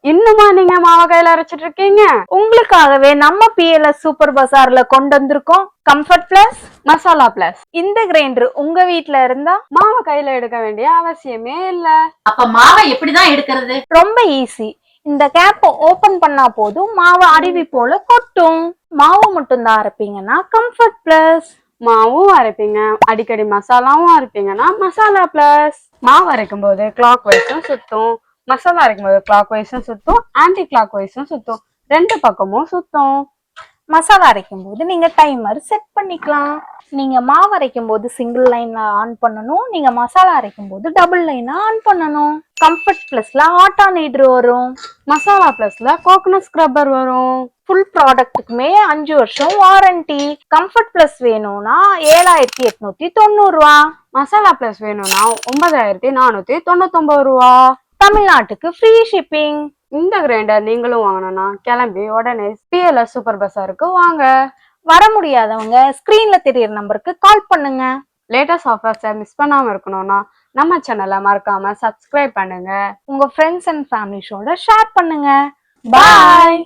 இன்னுமா நீங்க மாவை கையில அரைச்சிட்டு இருக்கீங்க? உங்களுக்காகவே நம்ம பிஎல்எஸ் சூப்பர் பஜார்ல கொண்டு வந்திருக்கோம் கம்ஃபர்ட் பிளஸ் மசாலா பிளஸ். இந்த கிரைண்டர் உங்க வீட்ல இருந்தா மாவை கையில எடுக்க வேண்டிய அவசியமே இல்ல. அப்ப மாவை எப்படிதான் எடுக்கிறது? ரொம்ப ஈஸி. இந்த கேப்ப ஓபன் பண்ணா போதும் மாவு அருவி போல கொட்டும். மாவு மட்டும் தான் அரைப்பீங்கன்னா கம்ஃபர்ட் பிளஸ், மாவும் அரைப்பீங்க அடிக்கடி மசாலாவும் அரைப்பீங்கன்னா மசாலா பிளஸ். மாவு அரைக்கும் போது கிளாக் வைஸும் சுத்தும், மசாலா அரைக்கும் போது கிளாக் வைஸும் சுத்தும், ஆன்டி கிளாக் வைஸும் சுத்தும், ரெண்டு பக்கமும் சுத்தும். மசாலா அரைக்கும் போது நீங்க டைமர் செட் பண்ணிக்கலாம். நீங்க மாவு அரைக்கும் போது சிங்கிள் லைன்ல ஆன் பண்ணணும், நீங்க மசாலா அரைக்கும் போது டபுள் லைனா ஆன் பண்ணணும். கம்ஃபர்ட் பிளஸ்ல ஆட்டா நீட்ரு வரும், மசாலா பிளஸ்ல கோகனட் ஸ்க்ரப்பர் வரும். ஃபுல் ப்ராடக்ட்டுக்குமே 5 வருஷம் வாரண்டி. கம்ஃபர்ட் பிளஸ் வேணும்னா 7890 ரூபா, மசாலா பிளஸ் வேணும்னா 9499 ரூபா. தமிழ்நாட்டுக்கு ஃப்ரீ ஷிப்பிங். இந்த கிரைண்டர் நீங்களும் வாங்கணும்னா கிளம்பி உடனே பிஎல்எஸ் சூப்பர் பஸாருக்கு வாங்க. வர முடியாதவங்க ஸ்கிரீன்ல தெரியற நம்பருக்கு கால் பண்ணுங்க. லேட்டஸ்ட் ஆஃபர்ஸை மிஸ் பண்ணாம இருக்கணும்னா நம்ம சேனலை மறக்காம சப்ஸ்கிரைப் பண்ணுங்க. உங்க ஃப்ரெண்ட்ஸ் அண்ட் ஃபேமிலிஸோட ஷேர் பண்ணுங்க. பாய்.